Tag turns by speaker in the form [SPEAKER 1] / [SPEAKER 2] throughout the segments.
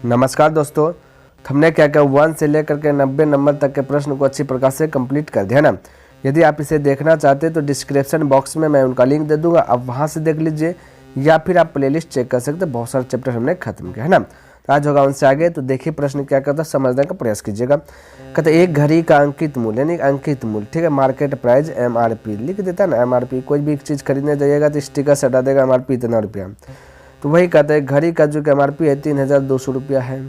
[SPEAKER 1] नमस्कार दोस्तों, हमने क्या क्या 1 से लेकर के 90 नंबर तक के प्रश्न को अच्छी प्रकार से कंप्लीट कर दिया ना। यदि आप इसे देखना चाहते हैं तो डिस्क्रिप्शन बॉक्स में मैं उनका लिंक दे दूंगा, आप वहां से देख लीजिए या फिर आप प्लेलिस्ट चेक कर सकते हैं। बहुत सारे चैप्टर हमने खत्म किया है ना। तो आज होगा उनसे आगे। तो देखिए प्रश्न क्या कहता है, समझने का प्रयास कीजिएगा। कहते एक घड़ी का अंकित मूल्य यानी अंकित मूल्य, ठीक है, मार्केट प्राइस MRP लिख देता है ना। MRP कोई भी चीज़ खरीदने जाइएगा तो स्टिकर से हटा देगा MRP इतना रुपया। तो वही कहते हैं घड़ी का जो MRP है 3200 रुपया है।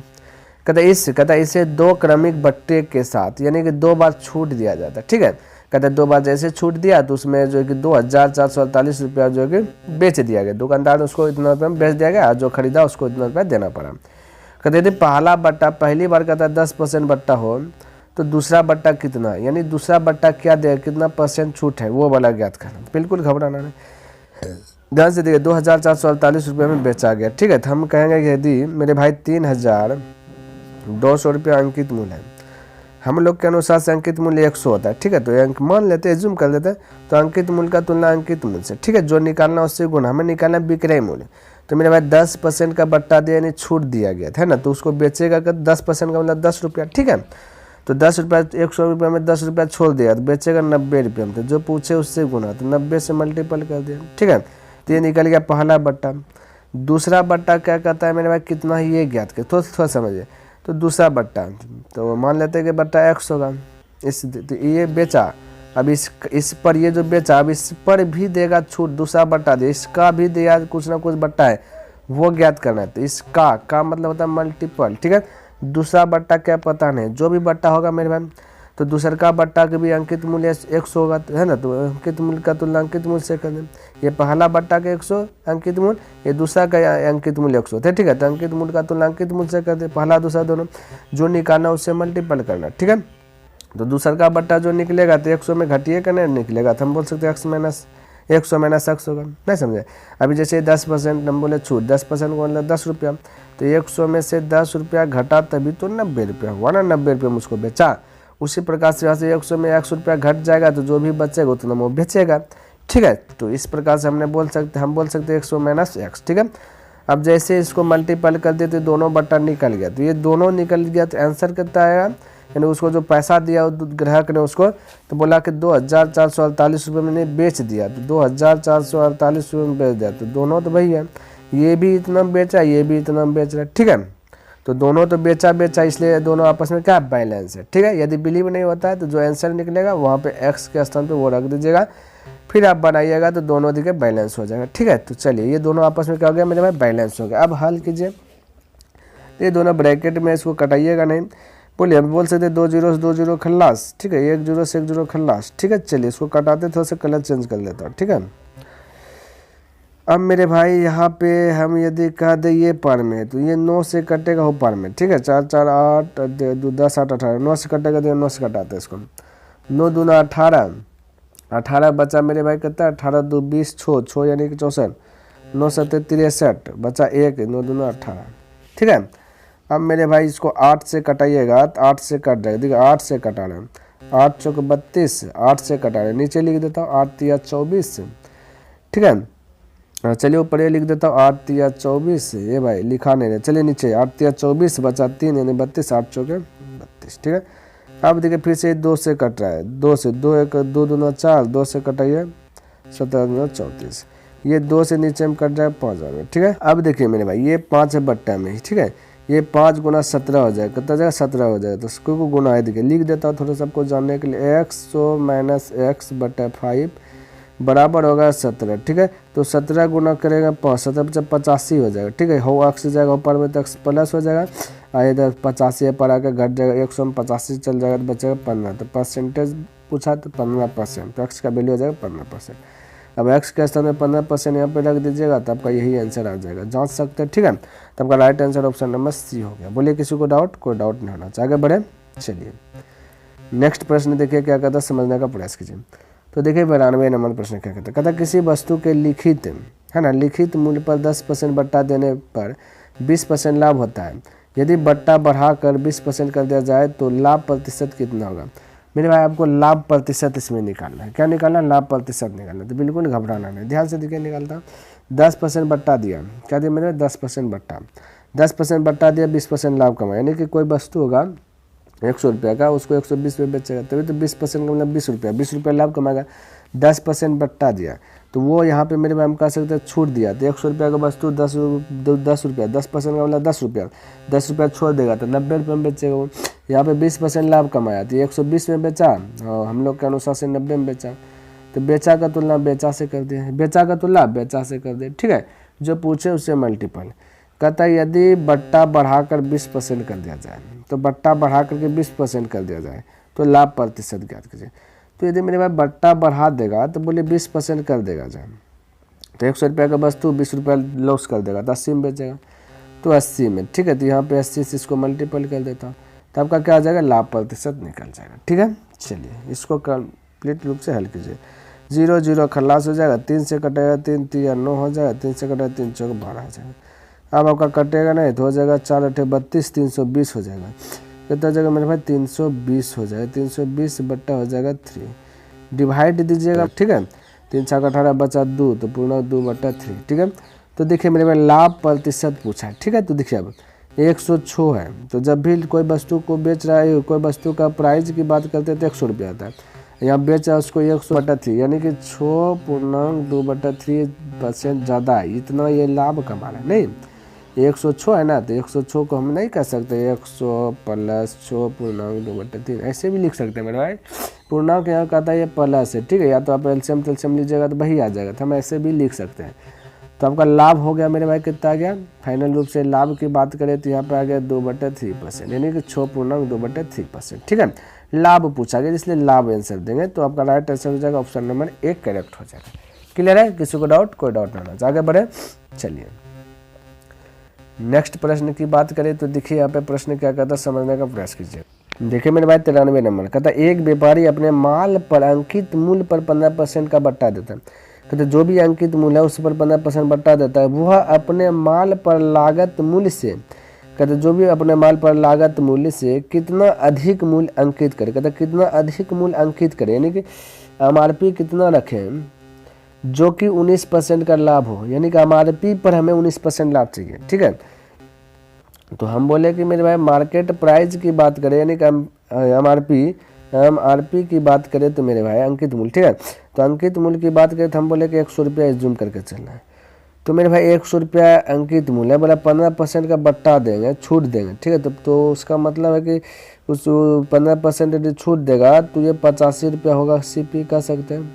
[SPEAKER 1] कहता है इसे 2 क्रमिक बट्टे के साथ यानी कि 2 बार छूट दिया जाता है, ठीक है। कहता है 2 बार जैसे छूट दिया तो उसमें जो है कि 2448 रुपया जो है कि बेच दिया गया। दुकानदार ने उसको इतना रुपये में बेच दिया गया, जो खरीदा उसको इतना रुपया देना पड़ा। कहते यदि पहला बट्टा पहली बार कहता है 10% बट्टा हो तो दूसरा बट्टा कितना, यानी दूसरा बट्टा क्या देगा, कितना परसेंट छूट है वो वाला ज्ञात करना। बिल्कुल घबराना नहीं, ध्यान से देखिए। 2448 रुपये में बेचा गया, ठीक है। तो हम कहेंगे कि यदि मेरे भाई 3200 रुपया अंकित मूल्य है, हम लोग के अनुसार से अंकित मूल्य 100 होता है, ठीक है। तो अंक मान लेते हैं, जूम कर लेते हैं। तो अंकित मूल्य का तुलना अंकित मूल्य से, ठीक है, जो निकालना उससे गुना। हमें निकालना विक्रय मूल्य। तो मेरे भाई 10% का बट्टा दिया यानी छूट दिया गया था ना, तो उसको बेचेगा कर 10% का मतलब 10 रुपया, ठीक है। तो 10 रुपया 100 रुपया में 10 रुपया छोड़ दिया तो बेचेगा 90 रुपये में। तो जो पूछे उससे गुना, तो 90 से मल्टीपल कर दिया, ठीक है। तो ये निकल गया पहला बट्टा। दूसरा बट्टा क्या कहता है मेरे भाई, कितना ही ये ज्ञात कर, थोड़ा समझिए। तो दूसरा बट्टा तो मान लेते हैं कि बट्टा 100 होगा। तो ये बेचा, अब इस पर ये जो बेचा, अब इस पर भी देगा छूट, दूसरा बट्टा दे, इसका भी दिया कुछ ना कुछ बट्टा है वो ज्ञात करना है। तो इसका का मतलब होता है मल्टीपल, ठीक है। दूसरा बट्टा क्या पता नहीं, जो भी बट्टा होगा मेरे भाई। तो दूसर का बट्टा के भी अंकित मूल्य 100 होगा, है ना। तो अंकित मूल्य का तुलना अंकित मूल्य से कर दें। ये पहला बट्टा का 100 अंकित मूल्य, ये दूसरा का अंकित मूल्य 100 थे, ठीक है। तो अंकित मूल्य का तुलना अंकित मूल्य से कर दे, पहला दूसरा दोनों जो निकालना उससे मल्टीपल करना, ठीक है। तो दूसर का बट्टा जो निकलेगा तो 100 में घटिए का नहीं निकलेगा, तो हम बोल सकते हैं 100 माइनस x होगा, नहीं समझे। अभी जैसे 10% हम बोले छूट, 10% को मतलब 10 रुपया। तो 100 में से 10 रुपया घटा तभी तो 90 रुपया हुआ ना, 90 रुपये में उसको बेचा। उसी प्रकार से यहाँ से 100 में 100 रुपया घट जाएगा तो जो भी बचेगा उतना वो बेचेगा, ठीक है। तो इस प्रकार से हम बोल सकते हैं 100 माइनस x, ठीक है। अब जैसे इसको मल्टीपल कर देते दोनों बट्टा निकल गया, तो ये दोनों निकल गया तो आंसर कितना आएगा, यानी उसको जो पैसा दिया ग्राहक ने उसको, तो बोला कि 2448 रुपये में बेच दिया, तो 2448 रुपये में बेच दिया। तो दोनों तो वही है, ये भी इतना बेचा ये भी इतना बेच रहा है, ठीक है। तो दोनों तो बेचा इसलिए दोनों आपस में क्या बैलेंस है, ठीक है। यदि बिलीव नहीं होता है तो जो आंसर निकलेगा वहाँ पे x के स्थान पे वो रख दीजिएगा, फिर आप बनाइएगा तो दोनों दिखे बैलेंस हो जाएगा, ठीक है। तो चलिए ये दोनों आपस में क्या हो गया मेरे भाई, बैलेंस हो गया। अब हल कीजिए, ये दोनों ब्रैकेट में इसको कटाइएगा नहीं। बोलिए हम बोल सकते 2 जीरो से 2 जीरो खल्लास, ठीक है, 1 जीरो से 1 जीरो खल्लास, ठीक है। चलिए इसको कटाते थोड़ा सा कलर चेंज कर लेता हूँ, ठीक है। अब मेरे भाई यहाँ पे हम यदि कह दे ये पर में, तो ये 9 से कटेगा हो पर में, ठीक है। 4 4 8 10 8 18, 9 से कटेगा तो 9 से कटाते हैं इसको। 9 दूना 18 बचा मेरे भाई कितना, 18 2 20 छो यानी कि 64, 9 7 63 बचा 1, 9 दूना 18, ठीक है। अब मेरे भाई इसको 8 से कटाइएगा तो 8 से कट जाएगा, देखिए 8 से कटा रहे हैं, 8 चौक 32, 8 से कटा रहे हैं। नीचे लिख देता हूँ 8 तिया 24, ठीक है। चलिए ऊपर ये लिख देता हूँ 8 तिया 24, ये भाई लिखा नहीं है। चलिए नीचे 8 तिया 24 बचा 3 यानी 32, 8 चौके 32, ठीक है। अब देखिए फिर से 2 से कट रहा है, 2 से 2 1 2 दूना 4, 2 से कटाइए 17 दूना 34, ये 2 से नीचे में कट जाएगा 5 में, ठीक है। अब देखिए मेरे भाई ये 5 है बट्टा में, ठीक है। ये 5 गुना 17 हो जाएगा, कितना जाएगा 17 हो जाएगा। तो उसको गुना है, देखिए लिख देता हूँ थोड़ा सबको जानने के लिए, 100 माइनस x बटा 5 बराबर होगा 17, ठीक है। तो 17 गुना करेगा 5, 17 जब 85 हो जाएगा, ठीक है। हो x जाएगा ऊपर में तो x प्लस हो जाएगा, और इधर 85 पर आकर घट जाएगा, 100 में 85 चल जाएगा तो बचेगा 15। तो परसेंटेज पूछा तो 15%, तो x का वैल्यू हो जाएगा 15%। अब x के स्थान में 15% यहाँ पे रख दीजिएगा तो आपका यही आंसर आ जाएगा, जांच सकते हैं, ठीक है। तो आपका right answer option number c हो गया। बोलिए किसी को डाउट, कोई डाउट नहीं होना चाहिए, आगे बढ़े। चलिए नेक्स्ट प्रश्न देखिए क्या कहता है, समझने का प्रयास कीजिए। तो देखिए 92 नंबर प्रश्न क्या कहता है, कहता किसी वस्तु के लिखित, है ना, लिखित मूल्य पर 10% बट्टा देने पर 20% लाभ होता है। यदि बट्टा बढ़ाकर 20% कर दिया जाए तो लाभ प्रतिशत कितना होगा। मेरे भाई आपको लाभ प्रतिशत इसमें निकालना है, क्या निकालना है, लाभ प्रतिशत निकालना है। तो बिल्कुल घबराना नहीं, ध्यान से देखिए निकालता हूँ। 10% बट्टा दिया, क्या दिया मैंने, 10% बट्टा। 10% बट्टा दिया, 20% लाभ कमाया। यानी कि कोई वस्तु होगा 100 रुपये का, उसको 120 में बेचेगा, तभी तो 20% का मतलब 20 रुपया, 20 रुपया लाभ कमाएगा। 10% बट्टा दिया तो वो यहाँ पे मेरे मैम कह सकते हैं छूट दिया, तो 100 रुपया का वस्तु 10 रुपया, 10% का मतलब 10 रुपया, 10 रुपया छोड़ देगा तो 90 रुपये में बेचेगा वो। यहाँ पे 20% लाभ कमाया तो 120 में बेचा और हम लोग के अनुसार से 90 में बेचा, तो बेचा का तुलना बेचा से कर दिया, बेचा का तुलना बेचा से कर दिया। ठीक है, जो पूछे उससे मल्टीपल। कहता है यदि बट्टा बढ़ाकर 20% कर दिया जाए, तो बट्टा बढ़ा करके 20% कर दिया जाए तो लाभ प्रतिशत ज्ञात कीजिए। तो यदि मेरे भाई बट्टा बढ़ा देगा तो बोले 20% कर देगा जाए, तो 100 रुपया का वस्तु 20 रुपया लॉस कर देगा तो 80 में बेचेगा, तो 80 में। ठीक है, तो यहाँ पे 80 से इसको मल्टीपल कर देता हूँ, तो आपका क्या आ जाएगा, लाभ प्रतिशत निकल जाएगा। ठीक है, चलिए इसको कंप्लीट रूप से हल कीजिए। 0 0 खल्लास हो जाएगा, 3 से कटेगा 3 3 9 हो जाएगा, 3 से कटेगा 3 4 12 हो जाएगा। अब आपका कटेगा नहीं तो हो जाएगा 4 8 32, 320 हो जाएगा। कितना हो जाएगा मेरे भाई, 320 हो जाएगा। 320 बट्टा हो जाएगा 3, डिवाइड दीजिएगा। ठीक है, 3 6 18 बचा 2, तो पूर्णांक 2/3। ठीक है, तो देखिए मेरे भाई लाभ प्रतिशत पूछा है। ठीक है, तो देखिए अब 106 है, तो जब भी कोई वस्तु को बेच रहा है, कोई वस्तु का प्राइस की बात करते हैं तो 100 रुपया आता है, यहाँ बेच रहा है उसको 100/3, यानी कि 6.2/3% ज़्यादा है, इतना ये लाभ कमा रहा है। नहीं 106 है ना, तो 106 को हम नहीं कह सकते 100 + 6.2/3, ऐसे भी लिख सकते हैं मेरे भाई। पूर्णांक यहाँ कहता है ये प्लस है। ठीक है, या तो आप एलसीएम तेलसीएम लीजिएगा तो वही आ जाएगा, तो हम ऐसे भी लिख सकते हैं। तो आपका लाभ हो गया मेरे भाई कितना आ गया, फाइनल रूप से लाभ की बात करें तो यहाँ पे आ गया 2/3%, यानी कि 6.2/3%। ठीक है, लाभ पूछा गया इसलिए लाभ आंसर देंगे, तो आपका राइट आंसर हो जाएगा ऑप्शन नंबर 1 करेक्ट हो जाएगा। क्लियर है, किसी को डाउट, कोई डाउट ना आगे बढ़े। चलिए नेक्स्ट प्रश्न की बात करें तो देखिए यहाँ पे प्रश्न क्या कहता है, समझने का प्रयास कीजिए। देखिए मेरे भाई 93 नंबर कहता है एक व्यापारी अपने माल पर अंकित मूल्य पर 15% का बट्टा देता है। कहते जो भी अंकित मूल्य है उस पर 15% बट्टा देता है, वह अपने माल पर लागत मूल्य से, कहते जो भी अपने माल पर लागत मूल्य से कितना अधिक मूल्य अंकित करे। कहते कितना अधिक मूल्य अंकित करे, यानी कि MRP कितना रखें जो कि 19% का लाभ हो, यानी कि MRP पर हमें 19% लाभ चाहिए। ठीक है, तो हम बोले कि मेरे भाई मार्केट प्राइस की बात करें, यानी कि MRP की बात करें तो मेरे भाई अंकित मूल्य। ठीक है, तो अंकित मूल्य की बात करें तो हम बोले कि 100 रुपया जूम करके चलना है, तो मेरे भाई 100 रुपया अंकित मूल्य है, बोला 15% का बट्टा देंगे, छूट देंगे। ठीक है, तो उसका मतलब है कि उस 15% यदि छूट देगा तो ये 85 रुपया होगा। CP कह सकते हैं,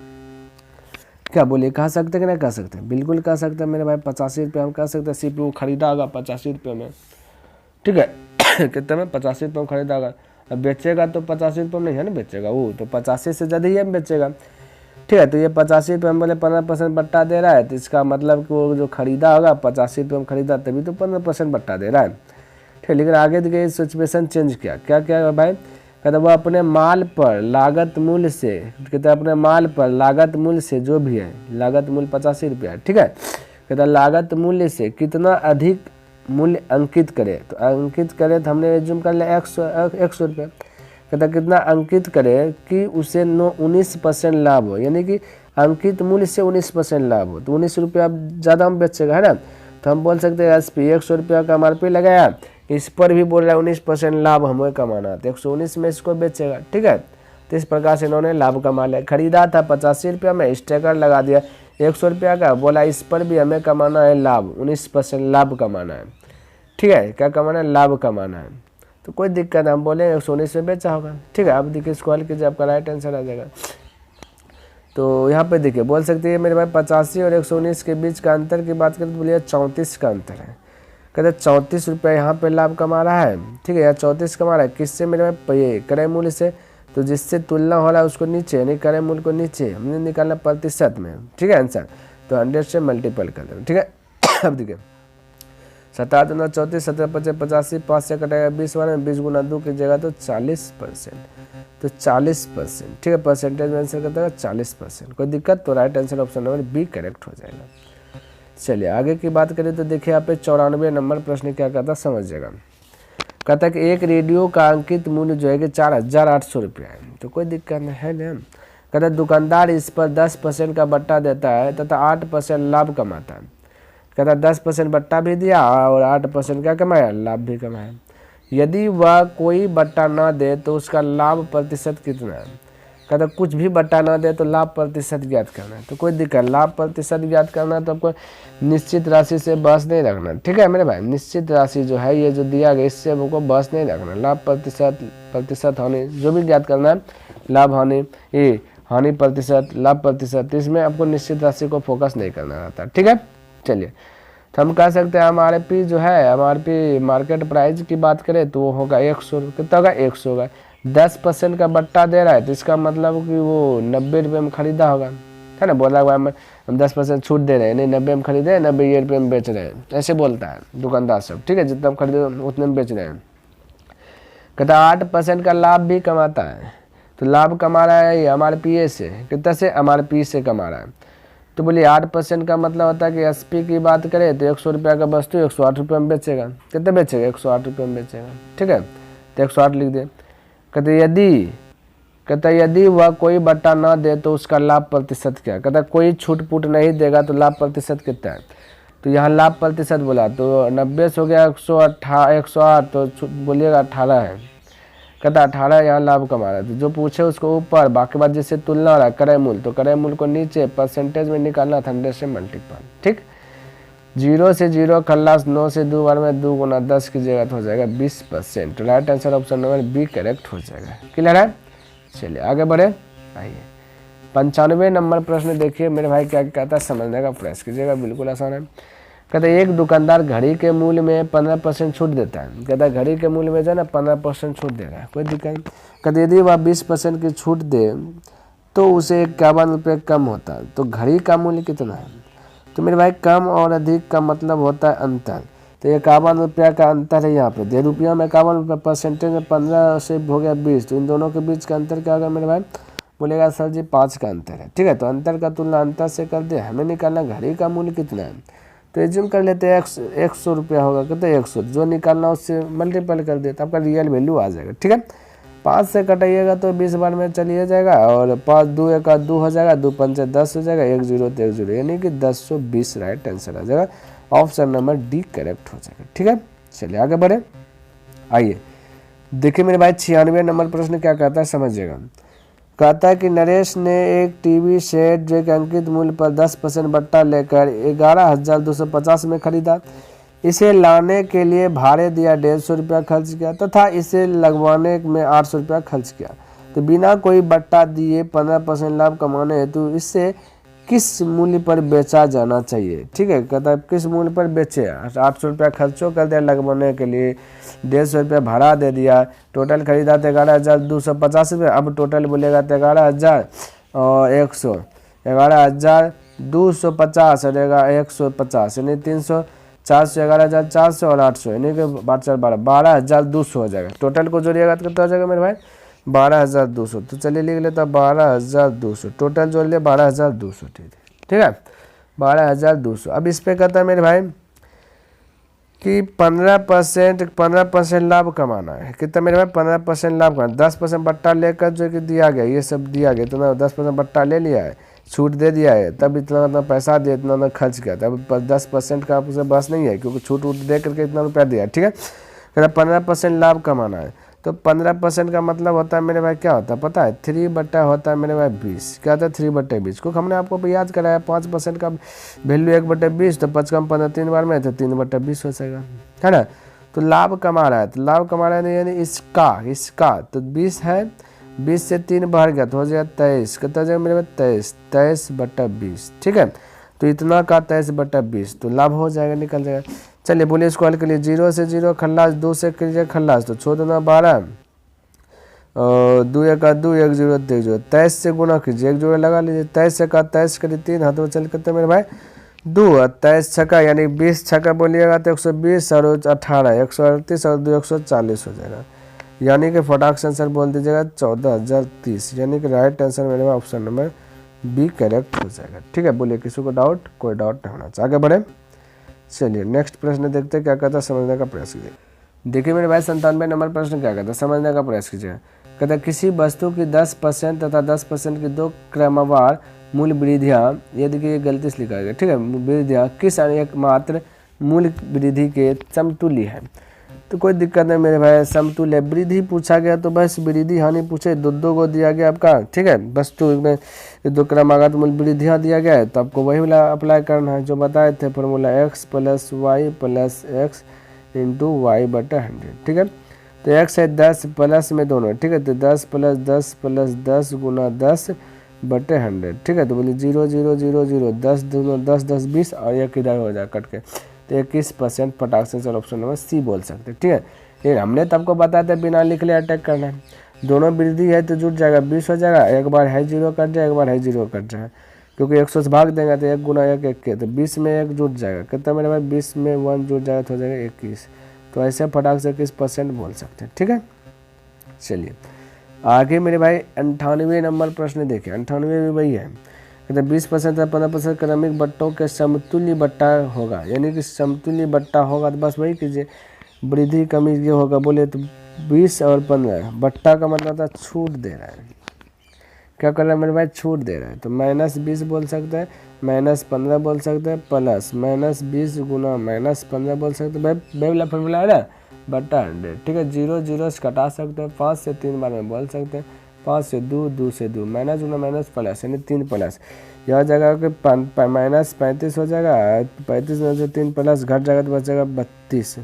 [SPEAKER 1] क्या बोलिए, कह सकते हैं कि नहीं कह सकते हैं, बिल्कुल कह सकते हैं मेरे भाई, 85 रुपया हम कह सकते हैं। CP वो खरीदा होगा 85 रुपये में। ठीक है कितने में, 85 रुपये में खरीदा होगा, अब बेचेगा तो 85 रुपये में नहीं है ना बेचेगा वो, तो 85 से ज़्यादा ही बेचेगा। ठीक है, तो ये 85 रुपये हम बोले 15% बट्टा दे रहा है, तो इसका मतलब कि वो जो खरीदा होगा 85 रुपये में खरीदा तभी तो 15% बट्टा दे रहा है। ठीक है, लेकिन आगे देखिए सिचुएशन चेंज किया, क्या क्या भाई, कहते वो अपने माल पर लागत मूल्य से, कहते अपने माल पर लागत मूल्य से जो भी है, लागत मूल्य 85 रुपया है। ठीक है, कहता लागत मूल्य से कितना अधिक मूल्य अंकित करे, तो अंकित करे तो हमने जूम कर लिया 100 रुपये। कहता कितना अंकित करे कि उसे 19% लाभ हो, यानी कि अंकित मूल्य से 19% लाभ हो, तो 19 रुपया ज़्यादा हम बेचेगा है ना, तो हम बोल सकते हैं SP 100 रुपया का MRP लगाया, इस पर भी बोल रहा है 19% लाभ हमें कमाना, तो 119 में इसको बेचेगा। ठीक है, तो इस प्रकार से इन्होंने लाभ कमा लिया। खरीदा था 85 रुपया में, स्टेकर लगा दिया 100 रुपया का, बोला इस पर भी हमें कमाना है लाभ, 19% लाभ कमाना है। ठीक है, क्या कमाना है, लाभ कमाना है, तो कोई दिक्कत हम बोले 119 में बेचा होगा। ठीक है, अब देखिए इसको हल कीजिए, आपका राइट आंसर आ जाएगा। तो यहाँ पे देखिए बोल सकते हैं मेरे भाई 85 और 119 के बीच का अंतर की बात करें तो बोलिए 34 का अंतर है। कहते 34 रुपया यहाँ पे लाभ कमा रहा है। ठीक है, यहाँ 34 कमा रहा है किससे, मेरे भाई ये क्रय मूल्य से, तो जिससे तुलना हो रहा है उसको नीचे, यानी क्रय मूल्य को नीचे हमने निकालना प्रतिशत में। ठीक है आंसर, तो 100 से मल्टीपल कर देना। ठीक है, अब देखिए 7 9 34, 17 5 85, 5 से कटेगा 20 वाला में, 20 गुना 2 की जगह तो 40%, तो 40%। ठीक है, परसेंटेज में आंसर करता है 40%। कोई दिक्कत, तो right answer option number B correct हो जाएगा। चलिए आगे की बात करें तो देखिए यहाँ पे 94 नंबर प्रश्न क्या कहता समझिएगा। कहता है कि एक रेडियो का अंकित मूल्य जो है कि 4800 रुपया है, तो कोई दिक्कत नहीं है ना। कहता दुकानदार इस पर 10% का बट्टा देता है तथा 8% लाभ कमाता है। कहता 10% बट्टा भी दिया और 8% क्या कमाया, लाभ भी कमाया। यदि वह कोई बट्टा ना दे तो उसका लाभ प्रतिशत कितना है। कहता कुछ भी बट्टा ना दे तो लाभ प्रतिशत ज्ञात करना है। तो कोई दिक्कत, लाभ प्रतिशत ज्ञात करना है तो आपको निश्चित राशि से बहस नहीं रखना, ठीक है मेरे भाई। निश्चित राशि जो है ये जो दिया गया इससे हमको बहस नहीं रखना। लाभ प्रतिशत हानि जो भी ज्ञात करना है, लाभ हानि ये हानि प्रतिशत लाभ प्रतिशत, इसमें आपको निश्चित राशि को फोकस नहीं करना रहता, ठीक है। चलिए तो हम कह सकते हैं MRP जो है, MRP मार्केट प्राइस की बात करें तो वो होगा 100, कितना होगा 100 होगा। 10% का बट्टा दे रहा है तो इसका मतलब कि वो 90 रुपये में खरीदा होगा, है ना। बोला हुआ हम 10% छूट दे रहे हैं, नहीं 90 में खरीदे 90 रुपये में बेच रहे हैं, ऐसे बोलता है दुकानदार सब, ठीक है। जितना हम खरीदे उतने में बेच रहे हैं। कहता 8% का लाभ भी कमाता है, तो लाभ कमा रहा है MRP से, कितना से MRP से कमा रहा है। तो बोलिए 8% का मतलब होता है कि SP की बात करें तो 100 रुपये का वस्तु 108 रुपये में बेचेगा, कितने बेचेगा 108 रुपये में बेचेगा, ठीक है। तो 108 लिख दे। कहते यदि वह कोई बट्टा ना दे तो उसका लाभ प्रतिशत क्या। कहता कोई छूट पुट नहीं देगा तो लाभ प्रतिशत कितना है। तो यहाँ लाभ प्रतिशत बोला तो 90 से हो गया 108, तो बोलिएगा 18 है। कहता 18 यहाँ लाभ कमा रहा है। तो जो पूछे उसको ऊपर, बाकी बात जिससे तुलना हो रहा है क्रय मूल्य, तो क्रय मूल्य को नीचे परसेंटेज में निकालना था 100 से मल्टीपल, ठीक। 0 से 0 खल्लास, 9 से 2 बार में 2 गुना 10 की जगह हो जाएगा 20%। Right answer option number b correct हो जाएगा। क्लियर है। चलिए आगे बढ़े। आइए 95 नंबर प्रश्न देखिए मेरे भाई क्या कहता है, समझने का प्रयास कीजिएगा, बिल्कुल आसान है। कहता है एक दुकानदार घड़ी के मूल्य में 15% छूट देता है। कहता है घड़ी के मूल्य में जो है ना 15% छूट दे रहा है, कोई दिक्कत नहीं। कहते यदि वह 20% की छूट दे तो उसे 51 रुपये कम होता है। तो घड़ी का मूल्य कितना है। तो मेरे भाई कम और अधिक का मतलब होता है अंतर। तो 51 रुपया का अंतर है यहाँ पे, 1.5 रुपया में 51 रुपये, परसेंटेज में 15 से हो गया 20, तो इन दोनों के बीच का अंतर क्या होगा मेरे भाई। बोलेगा सर जी 5 का अंतर है, ठीक है। तो अंतर का तुलना अंतर से कर दे, हमें निकालना घड़ी का मूल्य कितना है। तो एज्यूम कर लेते हैं 100 रुपया होगा, कहते 100, जो निकालना उससे मल्टीपल कर दे तो आपका रियल वैल्यू आ जाएगा, ठीक है। 5 से कटाइएगा तो 20 बार में चलिए जाएगा, और 5 2 1 2 हो जाएगा, 2 5 10 हो जाएगा, 1 0 तो 1 0, यानी कि 1020 राइट आंसर आ जाएगा। ऑप्शन नंबर डी करेक्ट हो जाएगा, ठीक है। चलिए आगे बढ़े। आइए देखिए मेरे भाई 96 नंबर प्रश्न क्या कहता है समझिएगा। कहता है कि नरेश ने एक टीवी सेट जो कि अंकित मूल्य पर 10% बट्टा लेकर 11,250 में खरीदा। इसे लाने के लिए भाड़े दिया 150 रुपया खर्च किया तथा इसे लगवाने में 800 रुपया खर्च किया। तो बिना कोई बट्टा दिए 15% लाभ कमाने हेतु इससे किस मूल्य पर बेचा जाना चाहिए, ठीक है। कहता है किस मूल्य पर बेचे। 800 रुपया खर्चो कर दिया लगवाने के लिए, 150 रुपया भाड़ा दे दिया, टोटल खरीदा तो 11,250 रुपये। अब टोटल बोलेगा तो 11,100, 11,250 और 150, यानी 300, 400, 11,400 और 800, यानी कि 12,200 हो जाएगा। टोटल को जोड़िएगा तो कितना हो जाएगा मेरे भाई 12,200। तो चलिए लिख लेता 12,200, टोटल जोड़ लिया 12,200, ठीक है 12,200। अब इस पे कहता है मेरे भाई कि 15% लाभ कमाना है। कितना मेरे भाई 15% लाभ कमाना, 10% बट्टा लेकर जो कि दिया गया, ये सब दिया गया, इतना 10% बट्टा ले लिया है, छूट दे दिया है, तब इतना पैसा दिया, इतना खर्च किया। तब 10% का आपसे बस नहीं है क्योंकि छूट वूट दे करके इतना रुपया दिया, ठीक है। कहता 15% लाभ कमाना है। तो 15% का मतलब होता है मेरे भाई क्या होता है पता है, 3 बट्टा होता है मेरे भाई 20। क्या होता है 3 बट्टे 20, क्योंकि हमने आपको याद कराया 5% का वैल्यू 1/20, तो 5 कम 15 3 बार में, तो 3/20 हो जाएगा, है ना। तो लाभ कमा रहा है, तो लाभ कमा रहा है यानी इसका तो 20 है, 20 से 3 बढ़ गया तो हो जाएगा 23। कितना हो जाएगा मेरे भाई 23/20, ठीक है। तो इतना का 23/20 तो लाभ हो जाएगा, निकल जाएगा। चलिए बोलिए इसको हल के लिए 0 से 0 खल्लास, 2 से कीजिए खल्लास, तो छोड़ देना 12, 2 1 2, 1 0 1 0, 23 से गुना कीजिए, 1 जोड़े लगा लीजिए, 23 से 23 करिए 3 हाथों में चल करते मेरे भाई 2, 23 छक्का यानी 20 छक्का बोलिएगा तो 120 और 18 138 और 2 140 हो जाएगा, यानी कि फटाक से आंसर बोल दीजिएगा 14,030, यानी कि राइट आंसर मेरे भाई ऑप्शन नंबर बी करेक्ट हो जाएगा, ठीक है। बोलिए किसी को डाउट, कोई डाउट नहीं होना चाहिए। आगे बढ़े। चलिए नेक्स्ट प्रश्न देखते हैं क्या कहता है, समझने का प्रयास कीजिए। देखिए मेरे भाई 97 नंबर प्रश्न क्या कहता है, समझने का प्रयास कीजिए। कहता है किसी वस्तु की 10% तथा 10% की 2 क्रमवार मूल वृद्धियाँ, ये देखिए गलती से लिखा गया, ठीक है, वृद्धियाँ किस एकमात्र मूल वृद्धि के समतुल्य है। तो कोई दिक्कत नहीं मेरे भाई, समतुल्य वृद्धि पूछा गया तो बस वृद्धि हानि पूछे, दो को दिया गया आपका, ठीक है, बस तो में दो क्रमागत मूल वृद्धियाँ दिया गया है तो आपको वही वाला अप्लाई करना है जो बताए थे formula x + y + x × y/100, ठीक है। तो x है 10 प्लस में दोनों, ठीक है, तो 10 + 10 + 10 × 10/100, ठीक है। तो बोलिए 0 0 0 0 10 दूनो 10 10 20 और एक इधर हो जाए कट के, तो 21% फटाक से चलो ऑप्शन नंबर सी बोल सकते, ठीक है। ये हमने तो आपको बताया था बिना लिखले अटैक करना है, दोनों वृद्धि है तो जुट जाएगा 20 हो जाएगा, एक बार है 0 कट जाए, एक बार है 0 कट जाए, क्योंकि 100 से भाग देंगे तो 1 × 1 1 के, तो 20 में 1 जुट जाएगा, कितना मेरे भाई 20 में 1 जुट जाएगा तो हो जाएगा 21, तो ऐसे फटाक से 21% बोल सकते हैं, ठीक है। चलिए आगे मेरे भाई 98 नंबर प्रश्न देखिए, 98 भी वही है, कहते 20% या 15% क्रमिक बट्टों के समतुल्य बट्टा होगा, यानी कि समतुल्य बट्टा होगा तो बस वही कीजिए, वृद्धि कमी ये होगा, बोले तो 20 और 15 बट्टा का मतलब था छूट दे रहा है, क्या कर रहा है मेरे भाई, छूट दे रहा है, तो -20 बोल सकते हैं, -15 बोल सकते हैं, प्लस -20 गुना -15 बोल सकते हैं, भाई वाला फॉर्मूला है ना, बट्टा 100, ठीक है। 0 0 से कटा सकते हैं, 5 से 3 बार में बोल सकते हैं, 5 से 2 2 से 2 माइनस गुना माइनस प्लस, यानी 3 प्लस, यह जगह के -35 हो जाएगा, 35 में से 3 प्लस घट जाएगा तो बच जाएगा 32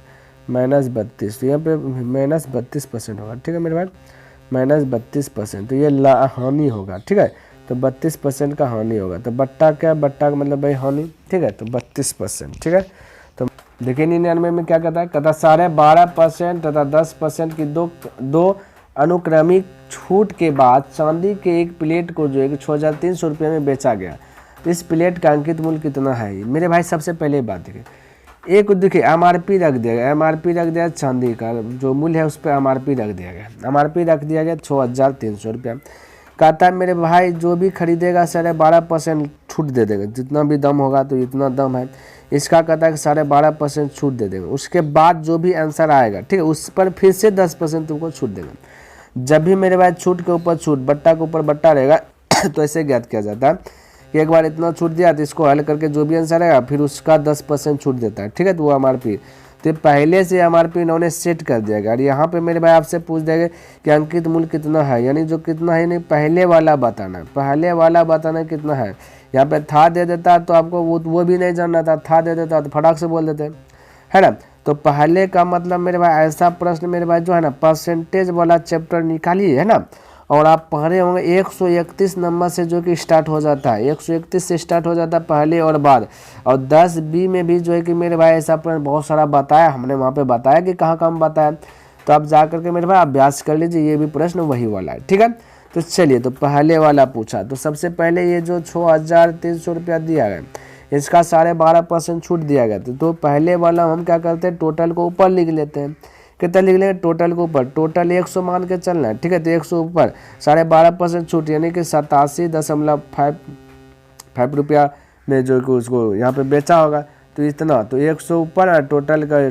[SPEAKER 1] -32, तो यहाँ पे -32% होगा, ठीक है मेरे भाई, -32%, तो ये हानि होगा, ठीक है, तो 32% का हानि होगा, तो बट्टा क्या, बट्टा का मतलब भाई हानि, ठीक है, तो 32%, ठीक है। तो देखिए 99 में क्या कहता है, कहता 12.5% तथा 10% की दो अनुक्रमिक छूट के बाद चांदी के एक प्लेट को जो है कि 6,300 रुपये में बेचा गया, तो इस प्लेट का अंकित मूल्य कितना है मेरे भाई। सबसे पहले बात देखिए, एक देखिए MRP रख दिया गया, MRP रख दिया चांदी का जो मूल्य है उस पर MRP रख दिया गया, MRP रख दिया गया 6,300 रुपया। कहता है मेरे भाई जो भी खरीदेगा 12.5% छूट दे देगा, जितना भी दाम होगा तो इतना दाम है, इसका कहता है कि 12.5% छूट दे देगा। उसके बाद जो भी आंसर आएगा, ठीक है, उस पर फिर से 10% तुमको छूट देगा। जब भी मेरे भाई छूट के ऊपर छूट, बट्टा के ऊपर बट्टा रहेगा तो ऐसे ज्ञात किया जाता है कि एक बार इतना छूट दिया तो इसको हल करके जो भी आंसर आएगा फिर उसका 10% छूट देता है, ठीक है, तो वो MRP, तो पहले से MRP इन्होंने सेट कर दिया गया। और यहाँ पे मेरे भाई आपसे पूछ देंगे कि अंकित मूल्य कितना है, यानी जो कितना है नहीं पहले वाला बताना, पहले वाला बताना कितना है। यहाँ पे था दे देता तो आपको वो भी नहीं जानना था दे देता तो फटाक से बोल देते, है ना। तो पहले का मतलब मेरे भाई ऐसा प्रश्न मेरे भाई जो है ना परसेंटेज वाला चैप्टर निकालिए, है ना, और आप पढ़े होंगे 131 नंबर से जो कि स्टार्ट हो जाता है, 131 से स्टार्ट हो जाता है पहले और बाद, और 10B में भी जो है कि मेरे भाई ऐसा प्रश्न बहुत सारा बताया, हमने वहाँ पे बताया कि कहाँ कहाँ बताया, तो आप जा करके मेरे भाई अभ्यास कर लीजिए, ये भी प्रश्न वही वाला है, ठीक है। तो चलिए, तो पहले वाला पूछा, तो सबसे पहले ये जो 6,300 रुपया दिया गया, इसका 12.5% छूट दिया गया, तो पहले वाला हम क्या करते हैं, टोटल को ऊपर लिख लेते हैं, कितना लिख लेंगे, टोटल को ऊपर, टोटल 100 मान के चलना है, ठीक है, तो 100 ऊपर 12.5% छूट, यानी कि 87.5 रुपया में जो कि उसको यहाँ पे बेचा होगा, तो इतना, तो 100 ऊपर है,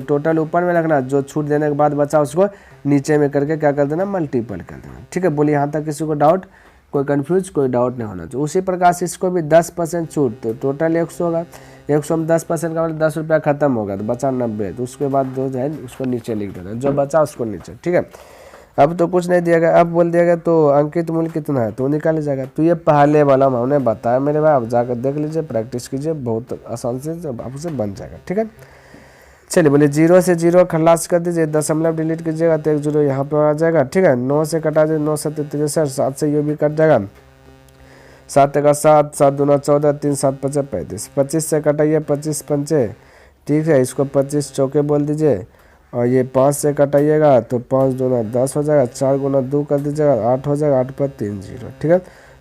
[SPEAKER 1] टोटल ऊपर में रखना, जो छूट देने के बाद बचा उसको नीचे में करके क्या कर देना, मल्टीपल कर देना, ठीक है। बोलिए यहाँ तक किसी को डाउट, कोई कंफ्यूज, कोई डाउट नहीं होना चाहिए। उसी प्रकार से इसको भी 10% छूट, तो टोटल 100 होगा, 100 में 10% का मतलब 10 रुपया खत्म होगा, तो बचा 90, तो उसके बाद जो है उसको नीचे लिख देना, जो बचा उसको नीचे, ठीक है। अब तो कुछ नहीं दिया गया, अब बोल दिया गया तो अंकित मूल्य कितना है, तो निकाल जाएगा। तो ये पहले वाला हमने बताया मेरे भाई, आप जाकर देख लीजिए, प्रैक्टिस कीजिए, बहुत आसान से आपसे बन जाएगा, ठीक है। चलिए बोलिए 0 से 0 खलास कर दीजिए, दशमलव डिलीट कीजिएगा तो 1 0 यहाँ पर आ जाएगा, ठीक है। 9 से कटा जाए 9 7 63, 7 से ये भी कट जाएगा, 7 का 7, 7 दूना 14, 3 7 5 35, 25 से कटाइए 25 पंचे, ठीक है, इसको 25 चौके बोल दीजिए, और ये 5 से कटाइएगा तो 5 दूना 10 हो जाएगा, 4 गुना 2 कर दीजिएगा 8 हो जाएगा, 8 पर 3 0, ठीक है।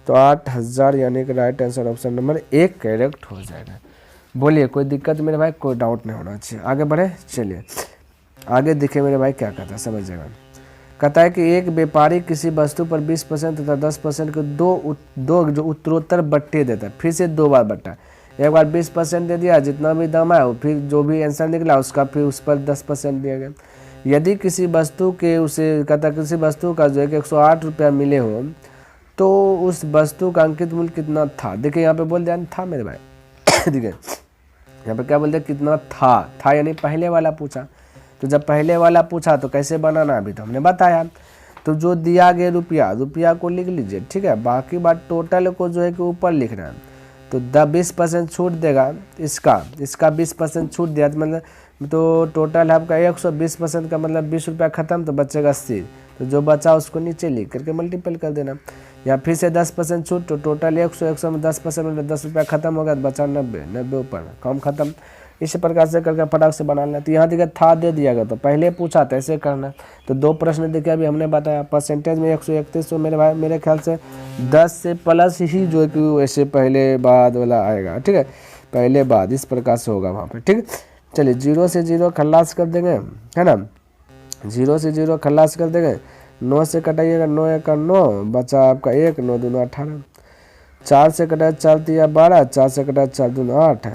[SPEAKER 1] तो 8000 यानी कि right answer option number 1 correct हो जाएगा। बोलिए कोई दिक्कत मेरे भाई, कोई डाउट नहीं होना चाहिए। आगे बढ़े, चलिए आगे देखिए मेरे भाई क्या कहता है, समझिएगा। कहता है कि एक व्यापारी किसी वस्तु पर 20% तथा 10% के दो जो उत्तरोत्तर बट्टे देता है, फिर से 2 बार बट्टा, एक बार 20% दे दिया, जितना भी दाम है फिर जो भी आंसर निकला उसका फिर उस पर 10% दिया गया। यदि किसी वस्तु के उसे कहता किसी वस्तु का जो है कि 108 रुपया मिले हो, तो उस वस्तु का अंकित मूल्य कितना था। देखिए यहाँ पे बोल दिया था मेरे भाई देखिए यहाँ पे क्या बोल दिया कितना था यानी पहले वाला पूछा। तो जब पहले वाला पूछा तो कैसे बनाना अभी तो हमने बताया। तो जो दिया गया रुपया को लिख लीजिए, ठीक है। बाकी बात टोटल को जो है कि ऊपर लिखना है। तो 20% छूट देगा, इसका 20% छूट दिया तो मतलब तो टोटल आपका 120% का मतलब 20 रुपया खत्म, तो बचेगा 80। तो जो बचा उसको नीचे लिख करके मल्टीपल कर देना। या फिर से 10% छूट, तो टोटल 100 में 10% मतलब 10 रुपया खत्म होगा तो बचा 90 ऊपर कम खत्म। इसी प्रकार से करके फटाक से बना लेना। तो यहाँ देखिए था दे दिया गया, तो पहले पूछा था ऐसे करना। तो 2 प्रश्न देखिए अभी हमने बताया। परसेंटेज में 131, तो मेरे भाई मेरे ख्याल से 10 से प्लस ही जो है कि वैसे पहले बाद वाला आएगा, ठीक है। पहले बाद इस प्रकार से होगा वहाँ पे, ठीक है। चलिए 0 से 0 खल्लास कर देंगे, है ना। 0 से 0 खल्लास कर देंगे। 9 से कटाइएगा, 9 1 9 बचा आपका 1, 9 दूना 18। 4 से कटा 4 3 12, 4 से कटा 4 दूना 8,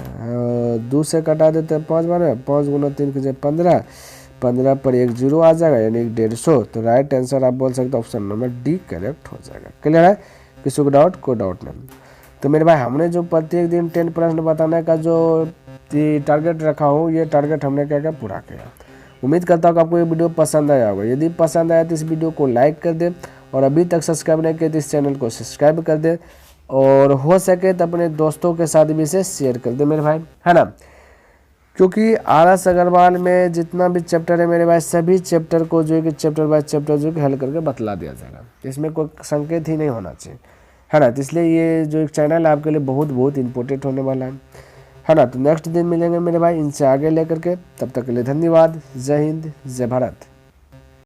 [SPEAKER 1] 2 से कटा देते हैं 5 12, 5 गुना 3 कीजिए 15, 15 पर 1 0 आ जाएगा यानी 150। तो राइट आंसर आप बोल सकते हो ऑप्शन नंबर डी करेक्ट हो जाएगा। क्लियर है, किसी को डाउट? कोई डाउट नहीं। तो मेरे भाई हमने जो प्रत्येक दिन 10 प्रश्न बताने का जो टारगेट रखा हो, ये टारगेट हमने क्या क्या पूरा किया। उम्मीद करता हूँ कि आपको ये वीडियो पसंद आया होगा। यदि पसंद आया तो इस वीडियो को लाइक कर दें, और अभी तक सब्सक्राइब नहीं किया तो इस चैनल को सब्सक्राइब कर दें, और हो सके तो अपने दोस्तों के साथ भी इसे शेयर कर दे मेरे भाई, है ना। क्योंकि RS अग्रवाल में जितना भी चैप्टर है मेरे भाई, सभी चैप्टर को जो है कि चैप्टर बाय चैप्टर जो कि हल करके बतला दिया जाएगा। इसमें कोई संकेत ही नहीं होना चाहिए, है ना। तो इसलिए ये जो एक चैनल है आपके लिए बहुत बहुत इंपॉर्टेंट होने वाला है ना। तो नेक्स्ट दिन मिलेंगे मेरे भाई इनसे आगे लेकर के। तब तक के लिए धन्यवाद। जय हिंद, जय भारत।